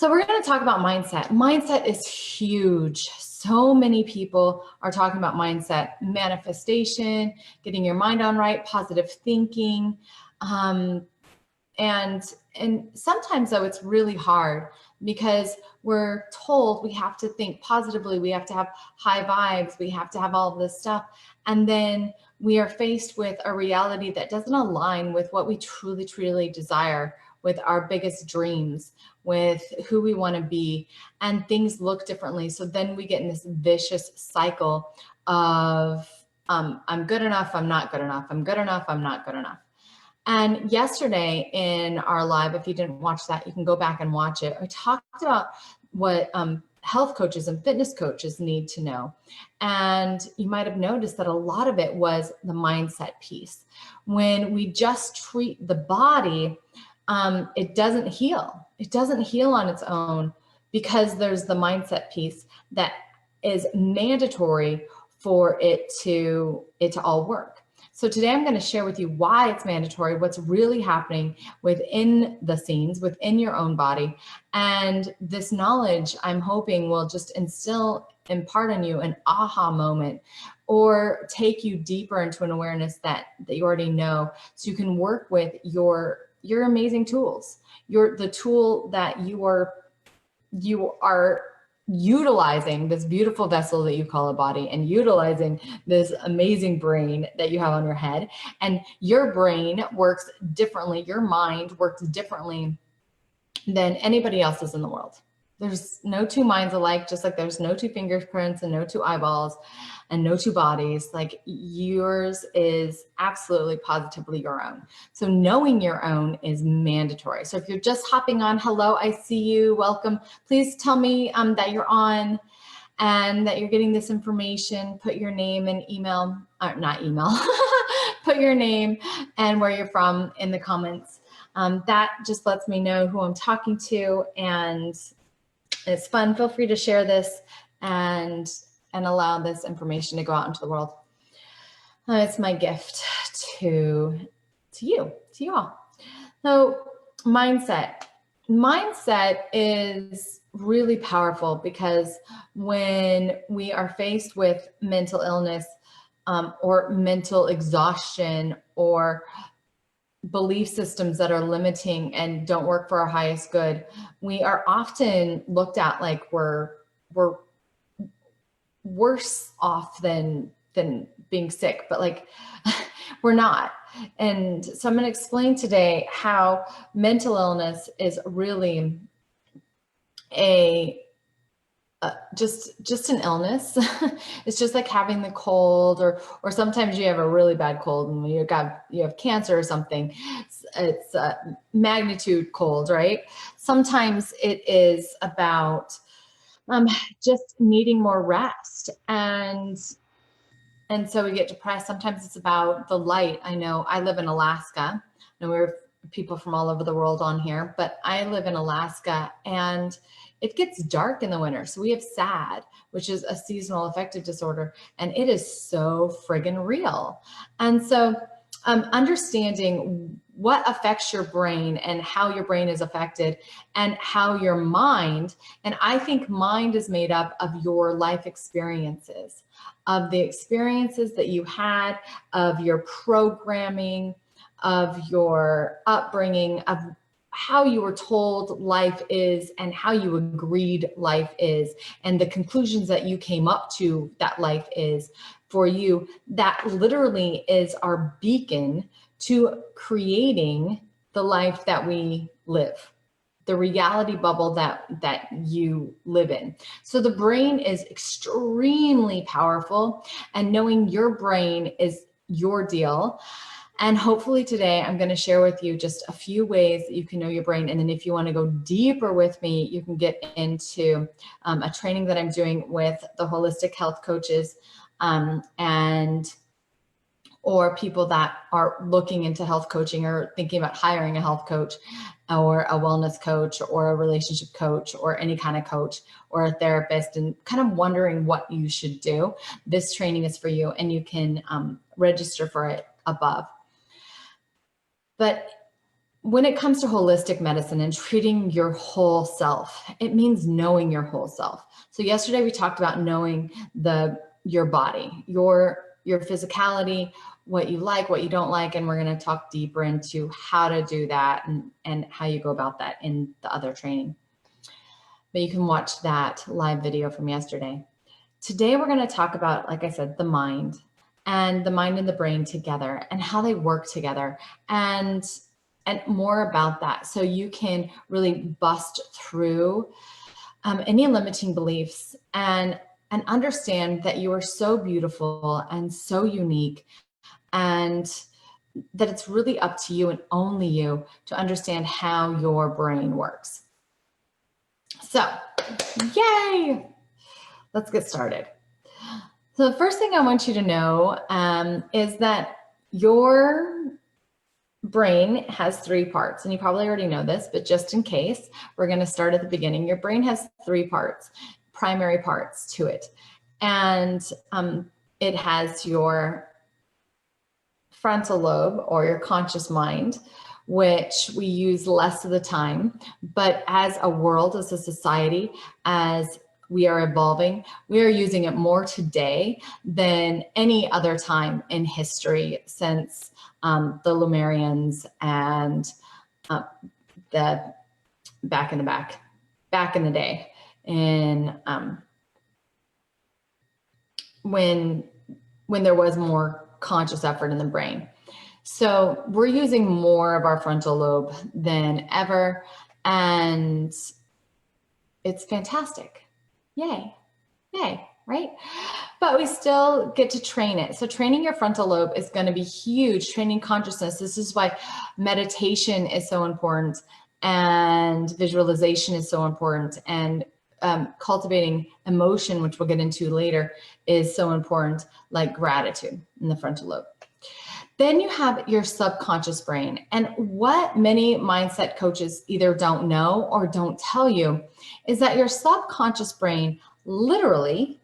So we're going to talk about mindset. Mindset is huge. So many people are talking about mindset, manifestation, getting your mind on right, positive thinking. Um, and sometimes though it's really hard because we're told we have to think positively, we have to have high vibes, we have to have all of this stuff. And then we are faced with a reality that doesn't align with what we truly, truly desire, with our biggest dreams, with who we want to be, and things look differently. So then we get in this vicious cycle of I'm good enough, I'm not good enough, I'm good enough, I'm not good enough. And yesterday in our live, if you didn't watch that, you can go back and watch it. I talked about what health coaches and fitness coaches need to know. And you might have noticed that a lot of it was the mindset piece. When we just treat the body, it doesn't heal. It doesn't heal on its own because there's the mindset piece that is mandatory for it to all work. So today I'm going to share with you why it's mandatory, what's really happening within the scenes, within your own body. And this knowledge, I'm hoping, will just impart on you an aha moment or take you deeper into an awareness that you already know, so you can work with your amazing tools, the tool that you are utilizing, this beautiful vessel that you call a body, and utilizing this amazing brain that you have on your head. And your brain works differently, your mind works differently than anybody else's in the world. There's no two minds alike, just like there's no two fingerprints and no two eyeballs and no two bodies. Like, yours is absolutely positively your own. So knowing your own is mandatory. So if you're just hopping on, hello, I see you, welcome. Please tell me that you're on and that you're getting this information. Put your name and email, not email, put your name and where you're from in the comments. That just lets me know who I'm talking to, and it's fun. Feel free to share this and allow this information to go out into the world. It's my gift to you all. So mindset is really powerful, because when we are faced with mental illness or mental exhaustion or belief systems that are limiting and don't work for our highest good, we are often looked at like we're worse off than being sick, but like we're not. And so I'm going to explain today how mental illness is really just an illness. It's just like having the cold, or sometimes you have a really bad cold and you have cancer or something. It's a magnitude cold, right? Sometimes it is about just needing more rest, and so we get depressed. Sometimes it's about the light. I know I live in Alaska, and we're people from all over the world on here, but I live in Alaska, and it gets dark in the winter. So we have SAD, which is a seasonal affective disorder, and it is so friggin' real. And so understanding what affects your brain and how your brain is affected, and how your mind, and I think mind is made up of your life experiences, of the experiences that you had, of your programming, of your upbringing, of how you were told life is and how you agreed life is, and the conclusions that you came up to that life is for you. That literally is our beacon to creating the life that we live, the reality bubble that you live in. So the brain is extremely powerful, and knowing your brain is your deal. And hopefully today I'm going to share with you just a few ways that you can know your brain. And then if you want to go deeper with me, you can get into a training that I'm doing with the holistic health coaches or people that are looking into health coaching or thinking about hiring a health coach or a wellness coach or a relationship coach or any kind of coach or a therapist, and kind of wondering what you should do. This training is for you, and you can register for it above. But when it comes to holistic medicine and treating your whole self, it means knowing your whole self. So yesterday we talked about knowing your body, your physicality, what you like, what you don't like, and we're going to talk deeper into how to do that and how you go about that in the other training. But you can watch that live video from yesterday. Today we're going to talk about, like I said, the mind and the brain together and how they work together and more about that, so you can really bust through any limiting beliefs and understand that you are so beautiful and so unique, and that it's really up to you and only you to understand how your brain works. So, yay! Let's get started. So the first thing I want you to know is that your brain has 3 parts, and you probably already know this, but just in case, we're going to start at the beginning. Your brain has 3 parts, primary parts to it, and it has your frontal lobe, or your conscious mind, which we use less of the time, but as a world, as a society, as we are evolving, we are using it more today than any other time in history since the Lemurians and the back in the day, in when there was more conscious effort in the brain. So we're using more of our frontal lobe than ever, and it's fantastic. Yay, yay, right? But we still get to train it. So training your frontal lobe is going to be huge, training consciousness. This is why meditation is so important, and visualization is so important, and cultivating emotion, which we'll get into later, is so important, like gratitude in the frontal lobe. Then you have your subconscious brain. And what many mindset coaches either don't know or don't tell you is that your subconscious brain literally,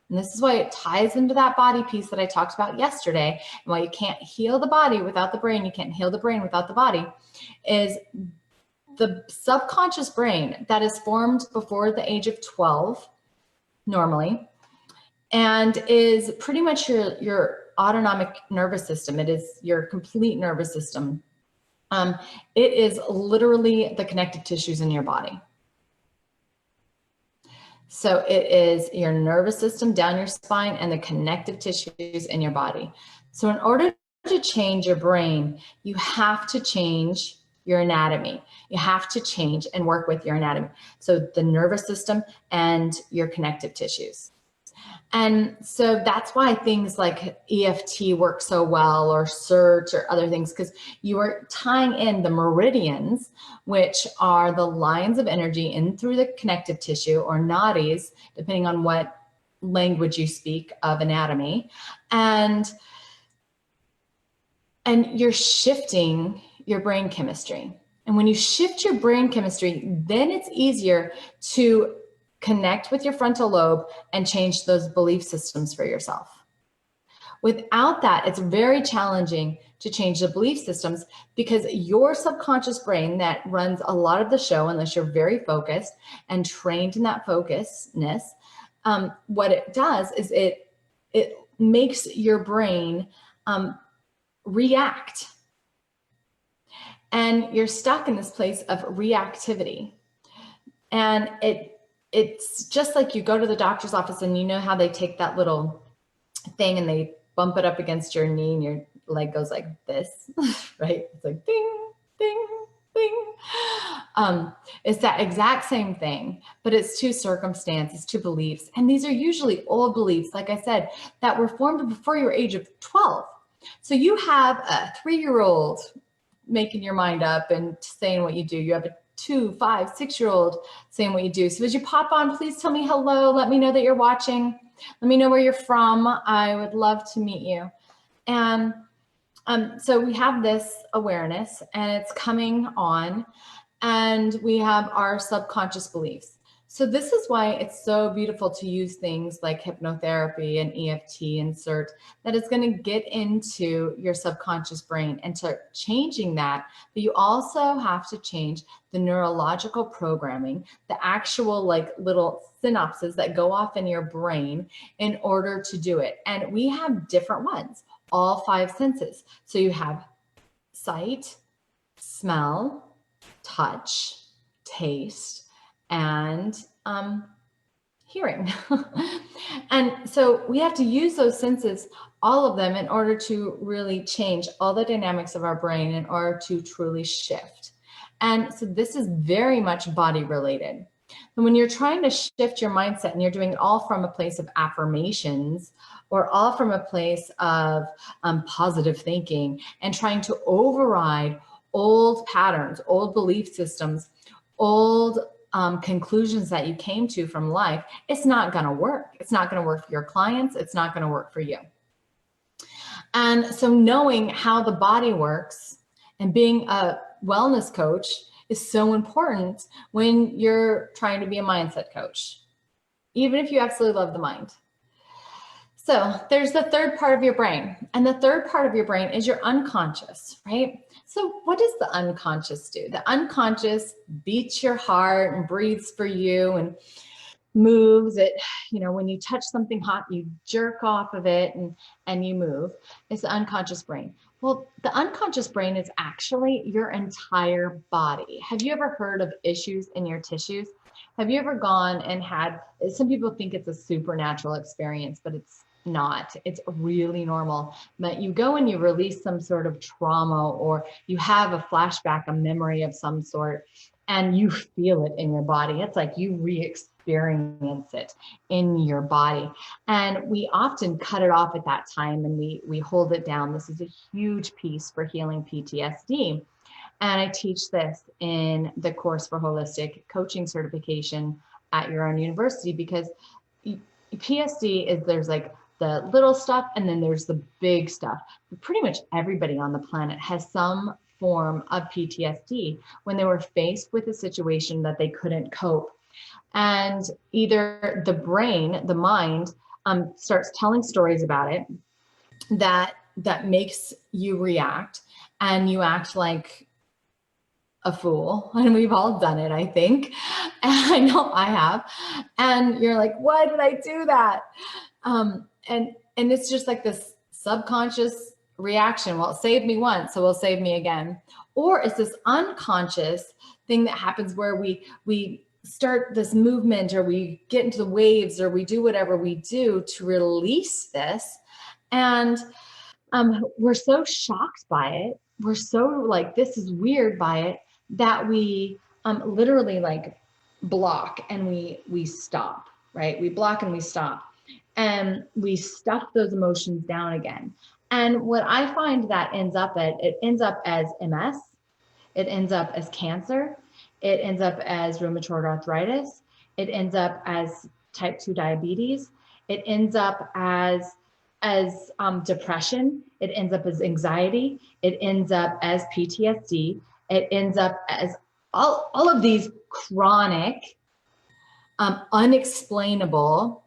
and this is why it ties into that body piece that I talked about yesterday, and why you can't heal the body without the brain, you can't heal the brain without the body, is the subconscious brain that is formed before the age of 12, normally, and is pretty much your autonomic nervous system. It is your complete nervous system. It is literally the connective tissues in your body. So it is your nervous system down your spine and the connective tissues in your body. So in order to change your brain, you have to change your anatomy. You have to change and work with your anatomy. So the nervous system and your connective tissues. And so that's why things like EFT work so well, or SERT or other things, because you are tying in the meridians, which are the lines of energy in through the connective tissue, or nadis, depending on what language you speak of anatomy. And you're shifting your brain chemistry. And when you shift your brain chemistry, then it's easier to connect with your frontal lobe and change those belief systems for yourself. Without that, it's very challenging to change the belief systems, because your subconscious brain that runs a lot of the show, unless you're very focused and trained in that focusness, what it does is it makes your brain react. And you're stuck in this place of reactivity. And it's just like you go to the doctor's office, and you know how they take that little thing and they bump it up against your knee and your leg goes like this, right? It's like ding, ding, ding. It's that exact same thing, but it's 2 circumstances, 2 beliefs. And these are usually old beliefs, like I said, that were formed before your age of 12. So you have a 3-year-old making your mind up and saying what you do. You have a 2, 5, 6-year-old saying what you do. So as you pop on, please tell me hello. Let me know that you're watching. Let me know where you're from. I would love to meet you. And so we have this awareness, and it's coming on, and we have our subconscious beliefs. So this is why it's so beautiful to use things like hypnotherapy and EFT insert that is going to get into your subconscious brain and start changing that. But you also have to change the neurological programming, the actual like little synapses that go off in your brain in order to do it. And we have different ones, all 5 senses. So you have sight, smell, touch, taste, and hearing. And so we have to use those senses, all of them, in order to really change all the dynamics of our brain in order to truly shift. And so this is very much body related. And when you're trying to shift your mindset and you're doing it all from a place of affirmations or all from a place of positive thinking and trying to override old patterns, old belief systems, old conclusions that you came to from life, it's not going to work. It's not going to work for your clients. It's not going to work for you. And so knowing how the body works and being a wellness coach is so important when you're trying to be a mindset coach, even if you absolutely love the mind. So there's the third part of your brain, and the third part of your brain is your unconscious, right? So what does the unconscious do? The unconscious beats your heart and breathes for you and moves it. You know, when you touch something hot, you jerk off of it and you move. It's the unconscious brain. Well, the unconscious brain is actually your entire body. Have you ever heard of issues in your tissues? Have you ever gone and had, some people think it's a supernatural experience, but it's not. It's really normal. But you go and you release some sort of trauma, or you have a flashback, a memory of some sort, and you feel it in your body. It's like you re-experience it in your body. And we often cut it off at that time and we hold it down. This is a huge piece for healing PTSD. And I teach this in the course for holistic coaching certification at your own university, because PSD is, there's like the little stuff and then there's the big stuff. But pretty much everybody on the planet has some form of PTSD when they were faced with a situation that they couldn't cope. And either the brain, the mind, starts telling stories about it that makes you react, and you act like a fool. And we've all done it, I think. And I know I have. And you're like, why did I do that? And it's just like this subconscious reaction. Well, it saved me once, so it'll save me again. Or it's this unconscious thing that happens where we start this movement, or we get into the waves, or we do whatever we do to release this. And we're so shocked by it. We're so like, this is weird by it, that we literally like block and we stop, right? We block and we stop, and we stuff those emotions down again. And what I find that ends up at, it ends up as MS, it ends up as cancer, it ends up as rheumatoid arthritis, it ends up as type 2 diabetes, it ends up as depression, it ends up as anxiety, it ends up as PTSD, it ends up as all of these chronic, unexplainable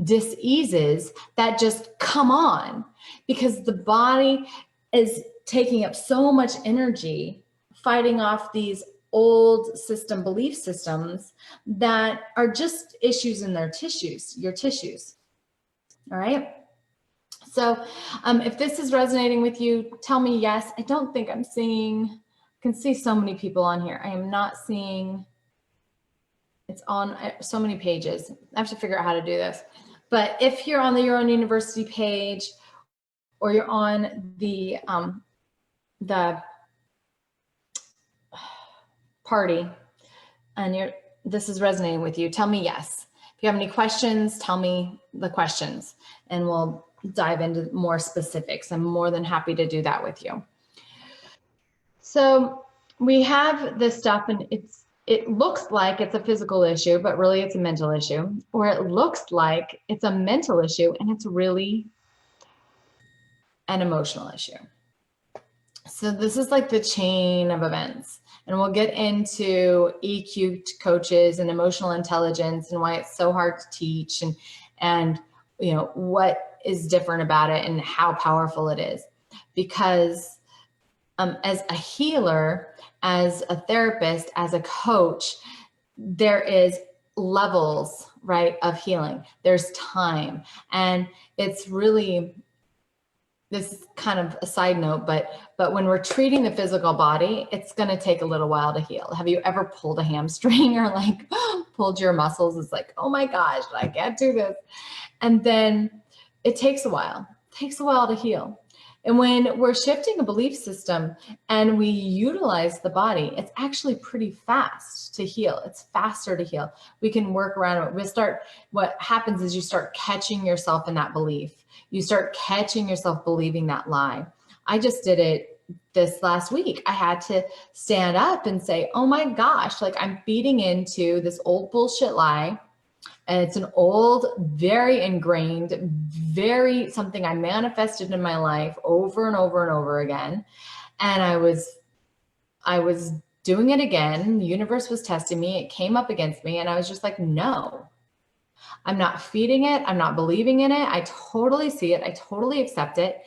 diseases that just come on because the body is taking up so much energy fighting off these old system belief systems that are just issues in their tissues, your tissues. All right. So if this is resonating with you, tell me yes. I don't think I'm seeing, I can see so many people on here. I am not seeing, it's on so many pages. I have to figure out how to do this. But if you're on the Your Own University page, or you're on the party, and this is resonating with you, tell me yes. If you have any questions, tell me the questions, and we'll dive into more specifics. I'm more than happy to do that with you. So we have this stuff, and it looks like it's a physical issue, but really it's a mental issue, or it looks like it's a mental issue and it's really an emotional issue. So this is like the chain of events. And we'll get into EQ coaches and emotional intelligence and why it's so hard to teach, and you know, what is different about it and how powerful it is. Because as a healer, as a therapist, as a coach, there is levels, right, of healing. There's time. And it's really, this is kind of a side note, but when we're treating the physical body, it's going to take a little while to heal. Have you ever pulled a hamstring or like pulled your muscles? It's like, oh my gosh, I can't do this. And then it takes a while. It takes a while to heal. And when we're shifting a belief system and we utilize the body, it's actually pretty fast to heal. It's faster to heal. We can work around it. What happens is you start catching yourself in that belief. You start catching yourself believing that lie. I just did it this last week. I had to stand up and say, oh my gosh, like I'm feeding into this old bullshit lie. And it's an old, very ingrained, very something I manifested in my life over and over and over again. And I was doing it again. The universe was testing me. It came up against me. And I was just like, no, I'm not feeding it. I'm not believing in it. I totally see it. I totally accept it.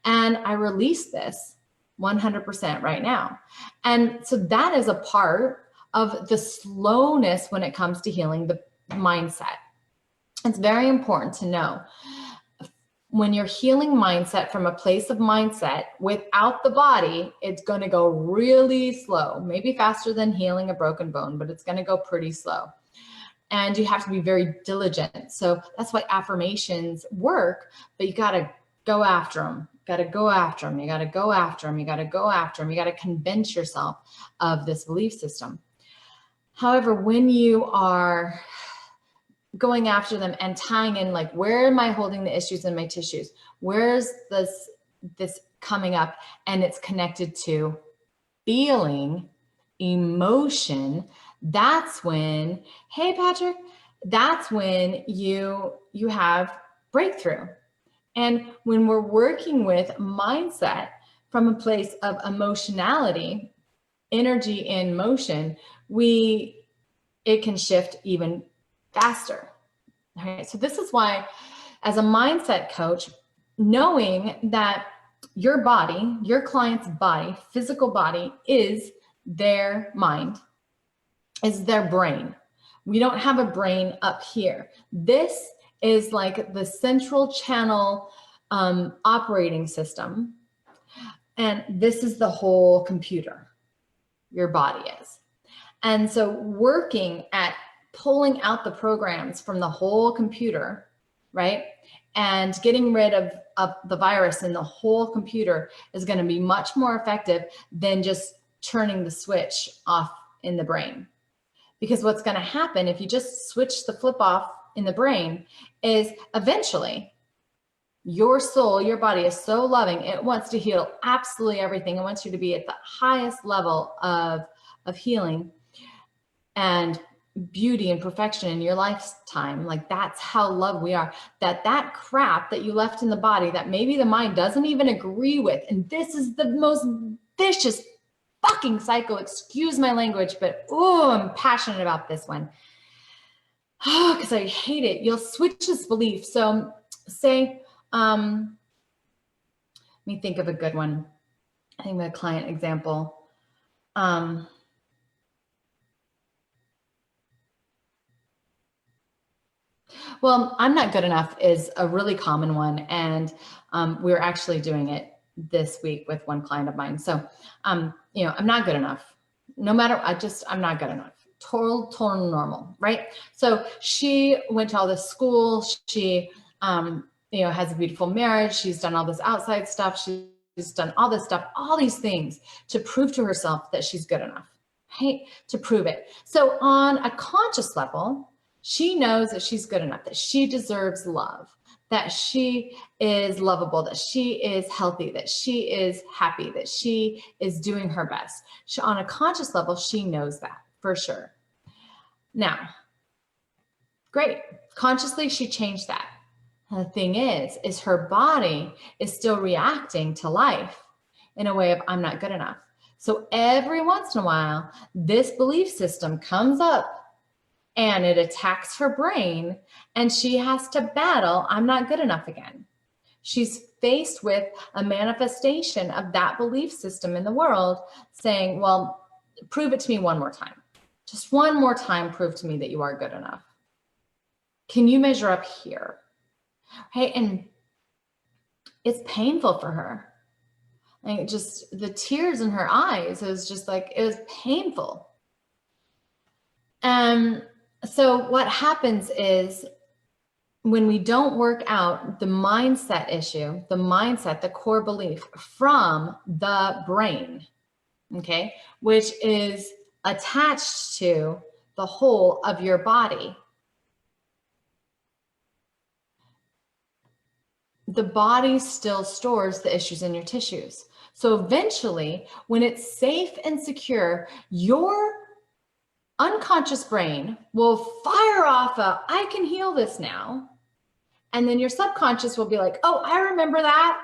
And I release this 100% right now. And so that is a part of the slowness when it comes to healing the mindset. It's very important to know when you're healing mindset from a place of mindset without the body, it's going to go really slow, maybe faster than healing a broken bone, but it's going to go pretty slow. And you have to be very diligent. So that's why affirmations work, but you got to go after them. Got to go after them. You got to go after them. You got to go after them. You got to convince yourself of this belief system. However, when you are going after them and tying in, like, where am I holding the issues in my tissues? Where's this coming up? And it's connected to feeling, emotion. That's when, hey, Patrick, that's when you have breakthrough. And when we're working with mindset from a place of emotionality, energy in motion, it can shift even faster. All right. So this is why, as a mindset coach, knowing that your body, your client's body, physical body, is their mind, is their brain. We don't have a brain up here. This is like the central channel operating system. And this is the whole computer, your body is. And so working at pulling out the programs from the whole computer, right? And getting rid of the virus in the whole computer is going to be much more effective than just turning the switch off in the brain. Because what's going to happen if you just switch the flip off in the brain is eventually your soul, your body is so loving. It wants to heal absolutely everything. It wants you to be at the highest level of healing and beauty and perfection in your lifetime. Like, that's how loved we are. That crap that you left in the body that maybe the mind doesn't even agree with. And this is the most vicious fucking cycle. Excuse my language, but I'm passionate about this one. Because I hate it. You'll switch this belief. So say, let me think of a good one. I think of a client example. Well, I'm not good enough is a really common one. And we're actually doing it this week with one client of mine. So, I'm not good enough. No matter, I'm not good enough. Total normal, right? So she went to all this school. She, has a beautiful marriage. She's done all this outside stuff. She's done all this stuff, all these things to prove to herself that she's good enough, right? To prove it. So on a conscious level, she knows that she's good enough, that she deserves love, that she is lovable, that she is healthy, that she is happy, that she is doing her best. On a conscious level, she knows that for sure. Now, great. Consciously, she changed that. The thing is her body is still reacting to life in a way of, I'm not good enough. So every once in a while, this belief system comes up and it attacks her brain, and she has to battle, I'm not good enough again. She's faced with a manifestation of that belief system in the world saying, well, prove it to me one more time. Just one more time, prove to me that you are good enough. Can you measure up here? Hey, and it's painful for her. Like, just the tears in her eyes, it was just like, it was painful. So what happens is, when we don't work out the mindset issue, the core belief from the brain, okay, which is attached to the whole of your body, the body still stores the issues in your tissues. So eventually, when it's safe and secure, your unconscious brain will fire off a, I can heal this now. And then your subconscious will be like, oh, I remember that.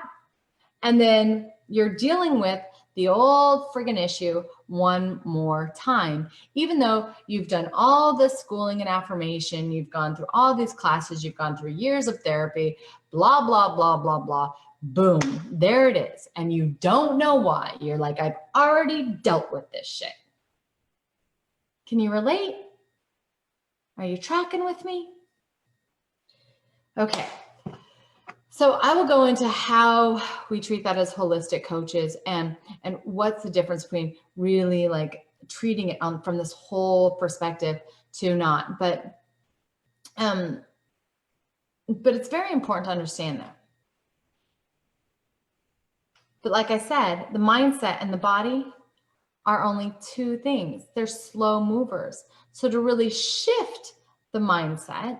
And then you're dealing with the old friggin' issue one more time. Even though you've done all this schooling and affirmation, you've gone through all these classes, you've gone through years of therapy, blah, blah, blah, blah, blah. Boom, there it is. And you don't know why. You're like, I've already dealt with this shit. Can you relate? Are you tracking with me? Okay. So I will go into how we treat that as holistic coaches, and what's the difference between really like treating it from this whole perspective to not. But it's very important to understand that. But like I said, the mindset and the body are only two things. They're slow movers. So to really shift the mindset,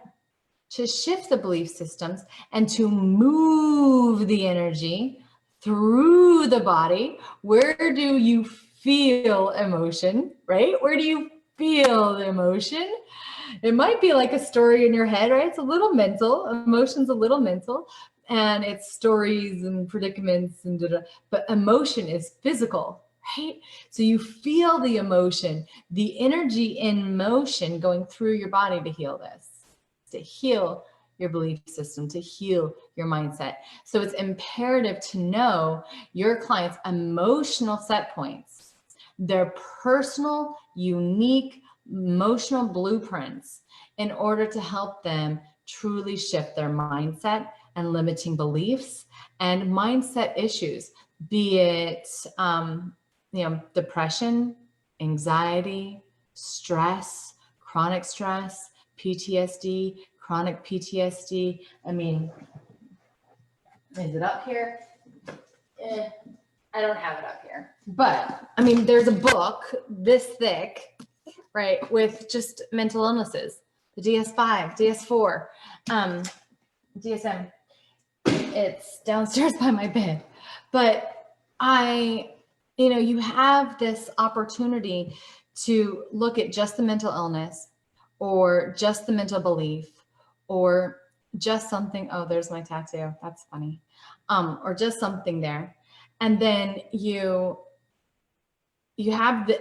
to shift the belief systems, and to move the energy through the body, where do you feel emotion, right? Where do you feel the emotion? It might be like a story in your head, right? It's a little mental. Emotion's a little mental, and it's stories and predicaments and but emotion is physical, right? So you feel the emotion, the energy in motion going through your body to heal this, to heal your belief system, to heal your mindset. So it's imperative to know your clients' emotional set points, their personal, unique emotional blueprints, in order to help them truly shift their mindset and limiting beliefs and mindset issues, be it depression, anxiety, stress, chronic stress, PTSD, chronic PTSD. I mean, is it up here? I don't have it up here. But I mean, there's a book this thick, right, with just mental illnesses, the DS5, DS4, DSM. It's downstairs by my bed. But you have this opportunity to look at just the mental illness, or just the mental belief, or just something, oh, there's my tattoo, that's funny, or just something there. And then you have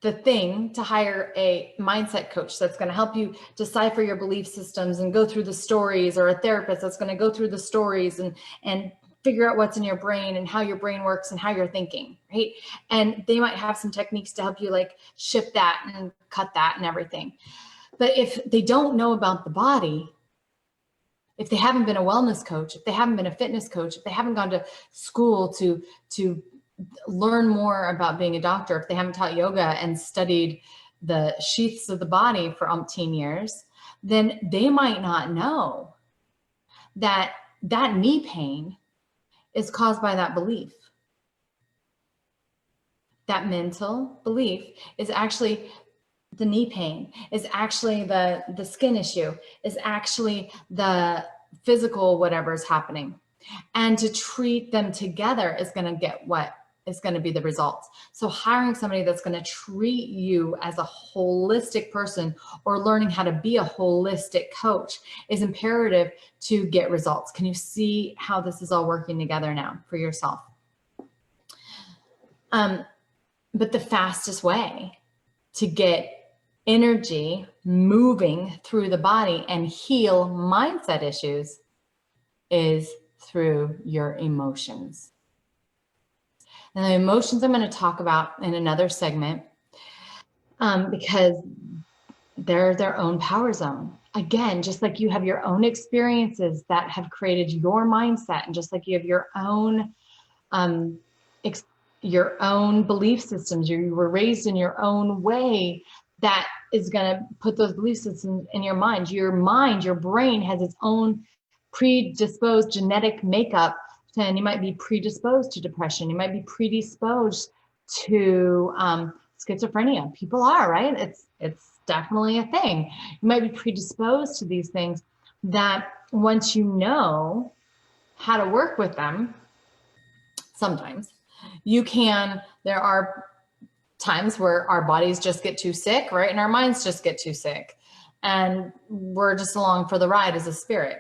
the thing to hire a mindset coach that's going to help you decipher your belief systems and go through the stories, or a therapist that's going to go through the stories and figure out what's in your brain and how your brain works and how you're thinking, right? And they might have some techniques to help you like shift that and cut that and everything. But if they don't know about the body, if they haven't been a wellness coach, if they haven't been a fitness coach, if they haven't gone to school to learn more about being a doctor, if they haven't taught yoga and studied the sheaths of the body for umpteen years, then they might not know that that knee pain is caused by that belief. That mental belief is actually the knee pain, is actually the skin issue, is actually the physical whatever is happening. And to treat them together is going to get what is going to be the results. So hiring somebody that's going to treat you as a holistic person, or learning how to be a holistic coach, is imperative to get results. Can you see how this is all working together now for yourself? But the fastest way to get energy moving through the body and heal mindset issues is through your emotions. And the emotions I'm going to talk about in another segment, because they're their own power zone. Again, just like you have your own experiences that have created your mindset, and just like you have your own belief systems, you were raised in your own way, that is going to put those belief systems in your mind. Your brain has its own predisposed genetic makeup, and you might be predisposed to depression. You might be predisposed to schizophrenia. People are, right? It's definitely a thing. You might be predisposed to these things that once you know how to work with them, sometimes you can, there are times where our bodies just get too sick, right? And our minds just get too sick, and we're just along for the ride as a spirit.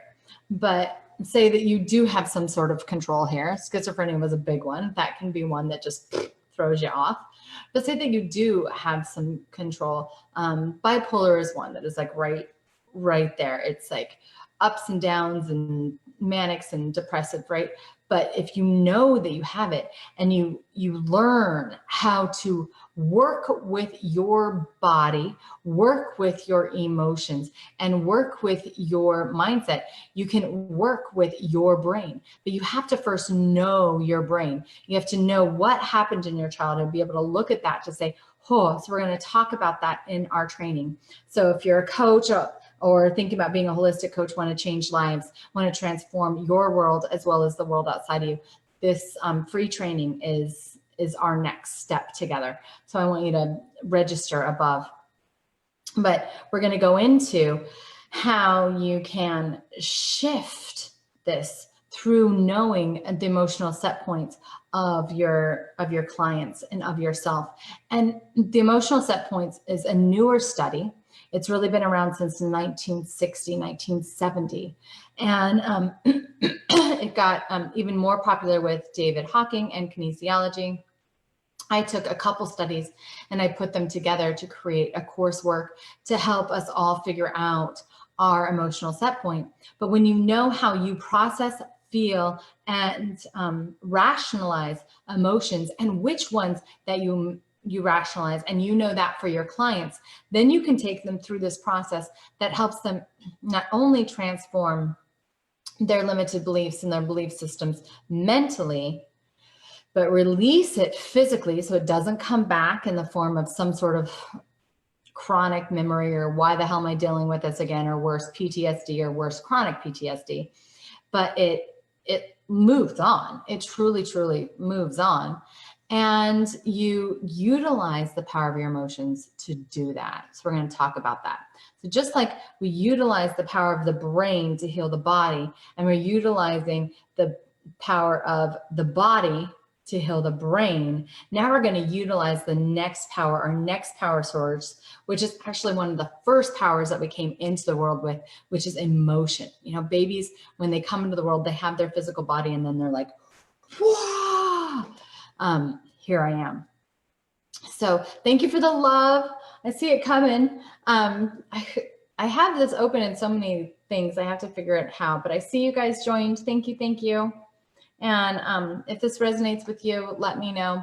But say that you do have some sort of control here. Schizophrenia was a big one. That can be one that just throws you off. But say that you do have some control. Bipolar is one that is like right there. It's like ups and downs and manics and depressive, right? But if you know that you have it, and you learn how to work with your body, work with your emotions, and work with your mindset, you can work with your brain. But you have to first know your brain. You have to know what happened in your childhood, be able to look at that to say, oh, so we're going to talk about that in our training. So if you're a coach or thinking about being a holistic coach, want to change lives, want to transform your world as well as the world outside of you, this free training is our next step together. So I want you to register above. But we're going to go into how you can shift this through knowing the emotional set points of your clients and of yourself. And the emotional set points is a newer study. It's really been around since 1960, 1970. And it got even more popular with David Hawking and kinesiology. I took a couple studies and I put them together to create a coursework to help us all figure out our emotional set point. But when you know how you process, feel, and rationalize emotions, and which ones that you rationalize, and you know that for your clients, then you can take them through this process that helps them not only transform their limited beliefs and their belief systems mentally, but release it physically so it doesn't come back in the form of some sort of chronic memory, or why the hell am I dealing with this again, or worse, PTSD, or worse, chronic PTSD. But it moves on. It truly, truly moves on. And you utilize the power of your emotions to do that. So we're going to talk about that. So just like we utilize the power of the brain to heal the body, and we're utilizing the power of the body to heal the brain, now we're going to utilize the next power, our next power source, which is actually one of the first powers that we came into the world with, which is emotion. You know, babies, when they come into the world, they have their physical body, and then they're like, whoa, here I am. So thank you for the love. I see it coming. I have this open in so many things. I have to figure out how, but I see you guys joined. Thank you. Thank you. And if this resonates with you, let me know.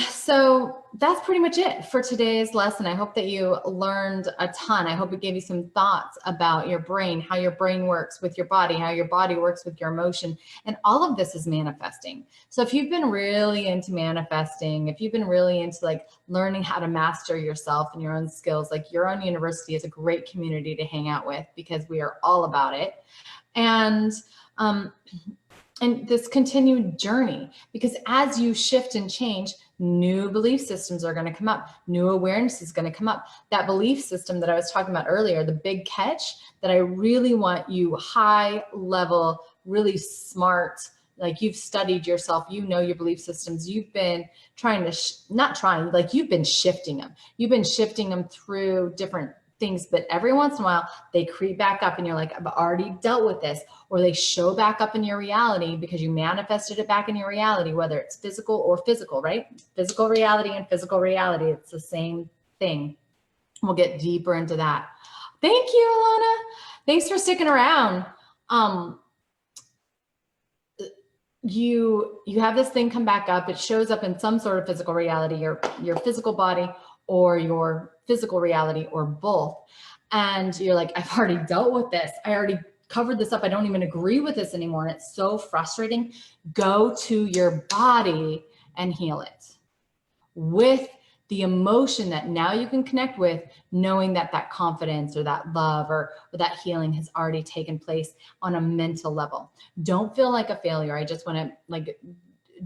So that's pretty much it for today's lesson. I hope that you learned a ton. I hope it gave you some thoughts about your brain, how your brain works with your body, how your body works with your emotion. And all of this is manifesting. So if you've been really into manifesting, if you've been really into like learning how to master yourself and your own skills, like Your Own University is a great community to hang out with, because we are all about it. And this continued journey, because as you shift and change, new belief systems are going to come up, new awareness is going to come up. That belief system that I was talking about earlier, the big catch that I really want you high level, really smart, like you've studied yourself, you know your belief systems, you've been trying to, you've been shifting them. You've been shifting them through different things, but every once in a while they creep back up and you're like, I've already dealt with this, or they show back up in your reality because you manifested it back in your reality, whether it's physical or physical, right? Physical reality and physical reality, it's the same thing. We'll get deeper into that. Thank you, Alana. Thanks for sticking around. You have this thing come back up. It shows up in some sort of physical reality, your physical body or your physical reality or both. And you're like, I've already dealt with this. I already covered this up. I don't even agree with this anymore. And it's so frustrating. Go to your body and heal it with the emotion that now you can connect with, knowing that that confidence or that love or that healing has already taken place on a mental level. Don't feel like a failure. I just want to like,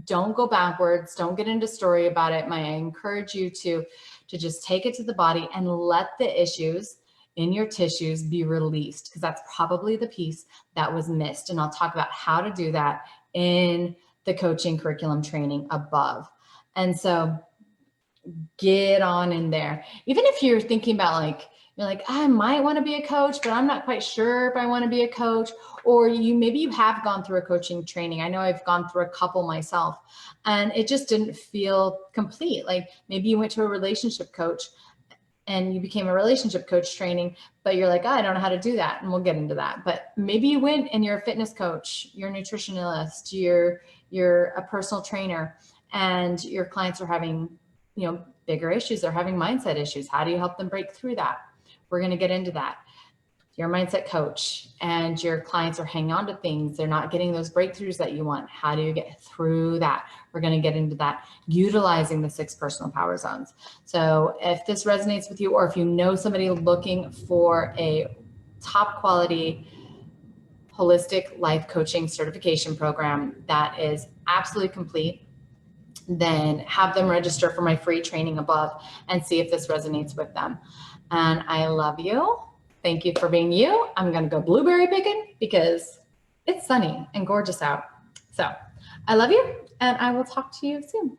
don't go backwards. Don't get into story about it. I encourage you to just take it to the body and let the issues in your tissues be released, because that's probably the piece that was missed. And I'll talk about how to do that in the coaching curriculum training above. And so get on in there. Even if you're thinking about like, you're like, I might want to be a coach, but I'm not quite sure if I want to be a coach. Or maybe you have gone through a coaching training. I know I've gone through a couple myself and it just didn't feel complete. Like maybe you went to a relationship coach and you became a relationship coach training, but you're like, oh, I don't know how to do that. And we'll get into that. But maybe you went and you're a fitness coach, you're a nutritionist, you're a personal trainer, and your clients are having, bigger issues. They're having mindset issues. How do you help them break through that? We're going to get into that. You're a mindset coach and your clients are hanging on to things. They're not getting those breakthroughs that you want. How do you get through that? We're going to get into that, utilizing the 6 personal power zones. So if this resonates with you, or if you know somebody looking for a top quality holistic life coaching certification program that is absolutely complete, then have them register for my free training above and see if this resonates with them. And I love you. Thank you for being you. I'm going to go blueberry picking because it's sunny and gorgeous out. So I love you and I will talk to you soon.